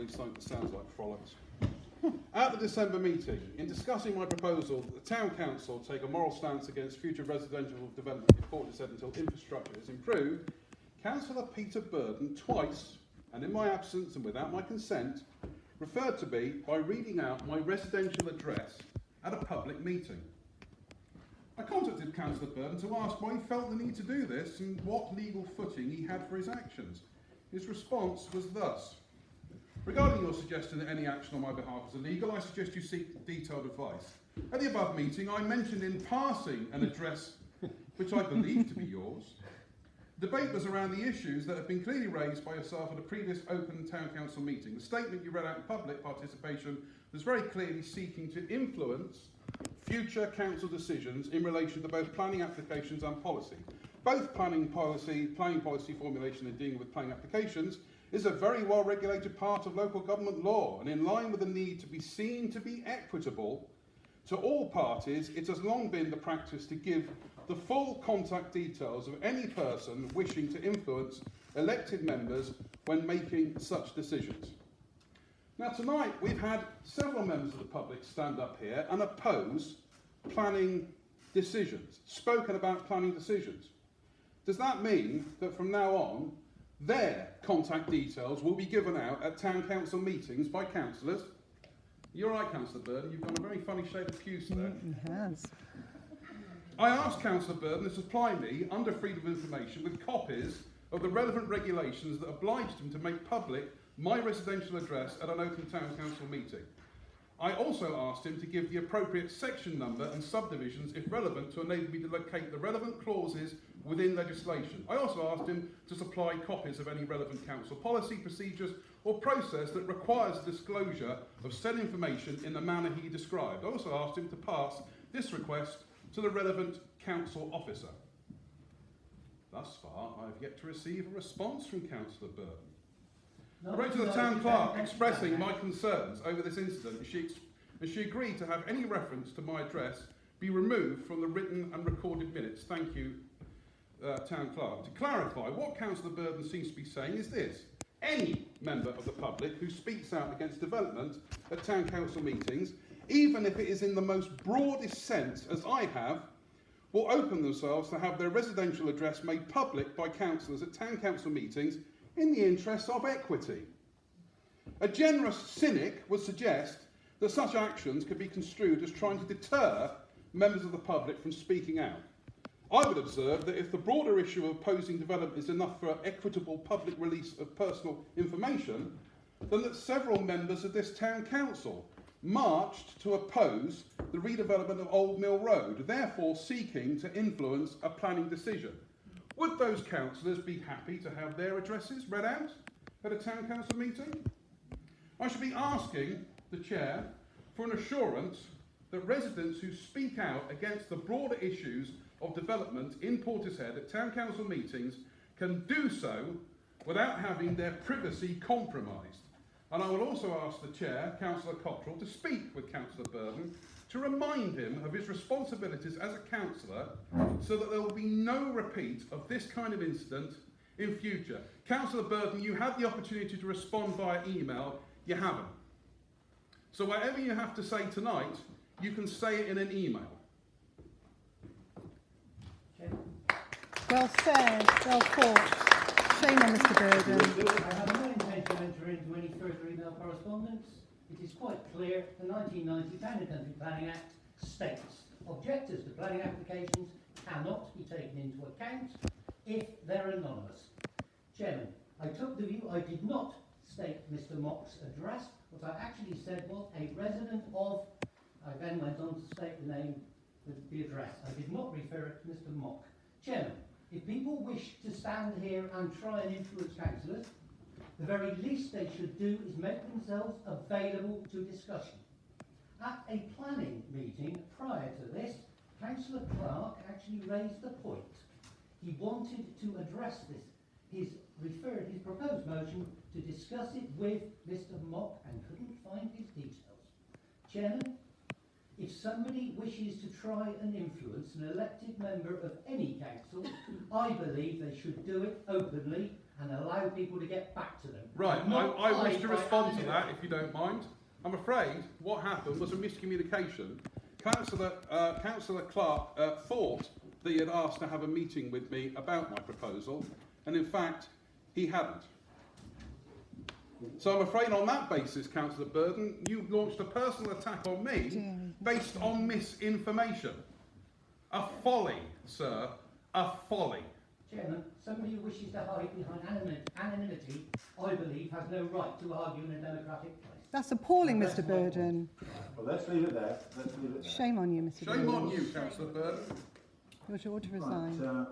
at least something that sounds like frolics. At the December meeting, in discussing my proposal that the Town Council take a moral stance against future residential development in Portishead until infrastructure is improved, Councillor Peter Burden twice, and in my absence and without my consent, referred to me by reading out my residential address at a public meeting. I contacted Councillor Burden to ask why he felt the need to do this and what legal footing he had for his actions. His response was thus: regarding your suggestion that any action on my behalf is illegal, I suggest you seek detailed advice. At the above meeting, I mentioned in passing an address which I believe to be yours. The debate was around the issues that have been clearly raised by yourself at a previous open Town Council meeting. The statement you read out in public participation was very clearly seeking to influence future council decisions in relation to both planning applications and policy. Both planning policy formulation and dealing with planning applications is a very well regulated part of local government law, and in line with the need to be seen to be equitable to all parties, it has long been the practice to give the full contact details of any person wishing to influence elected members when making such decisions. Now tonight we've had several members of the public stand up here and oppose planning decisions, spoken about planning decisions. Does that mean that from now on their contact details will be given out at Town Council meetings by councillors? You're right, Councillor Burden, you've got a very funny shape of puce there. He has. I asked Councillor Burden to supply me, under freedom of information, with copies of the relevant regulations that obliged him to make public my residential address at an open Town Council meeting. I also asked him to give the appropriate section number and subdivisions, if relevant, to enable me to locate the relevant clauses within legislation. I also asked him to supply copies of any relevant council policy, procedures or process that requires disclosure of said information in the manner he described. I also asked him to pass this request to the relevant council officer. Thus far, I have yet to receive a response from Councillor Burden. I wrote to the town clerk expressing my concerns over this incident, and she agreed to have any reference to my address be removed from the written and recorded minutes. Thank you, town clerk. To clarify, what Councillor Burden seems to be saying is this: any member of the public who speaks out against development at town council meetings, even if it is in the most broadest sense, as I have, will open themselves to have their residential address made public by councillors at town council meetings in the interests of equity. A generous cynic would suggest that such actions could be construed as trying to deter members of the public from speaking out. I would observe that if the broader issue of opposing development is enough for equitable public release of personal information, then that several members of this town council marched to oppose the redevelopment of Old Mill Road, therefore seeking to influence a planning decision. Would those councillors be happy to have their addresses read out at a town council meeting? I should be asking the chair for an assurance that residents who speak out against the broader issues of development in Portishead at town council meetings can do so without having their privacy compromised. And I will also ask the chair, Councillor Cottrell, to speak with Councillor Burden to remind him of his responsibilities as a councillor so that there will be no repeat of this kind of incident in future. Councillor Burden, you had the opportunity to respond via email, you haven't. So whatever you have to say tonight, you can say it in an email. Well said, well thought. Shame on Mr. Burden. I have no intention to enter into any further email correspondence. It is quite clear the 1990 Town and Country Planning Act states objectors to planning applications cannot be taken into account if they're anonymous. Chairman, I took the view I did not state Mr. Mock's address. What I actually said was a resident of, I then went on to state the name, the address. I did not refer it to Mr. Mock. Chairman, if people wish to stand here and try and influence councillors, the very least they should do is make themselves available to discussion. At a planning meeting prior to this, Councillor Clark actually raised the point. He wanted to address this. He's referred his proposed motion to discuss it with Mr. Mock and couldn't find his details. Chairman, if somebody wishes to try and influence an elected member of any council, I believe they should do it openly and allow people to get back to them. Right, Not I wish hide to by respond to that, anonymity. if you don't mind. I'm afraid what happened was a miscommunication. Councillor Clark thought that he had asked to have a meeting with me about my proposal, and in fact, he hadn't. So I'm afraid on that basis, Councillor Burden, you launched a personal attack on me based on misinformation. A folly, sir, a folly. Chairman, somebody who wishes to hide behind anonymity, I believe, has no right to argue in a democratic place. That's appalling, Mr Burden. Well, let's leave it there. Let's leave it there. Shame on you, Mr Burden. Shame on you, Councillor Burden. You're sure to Right, resign.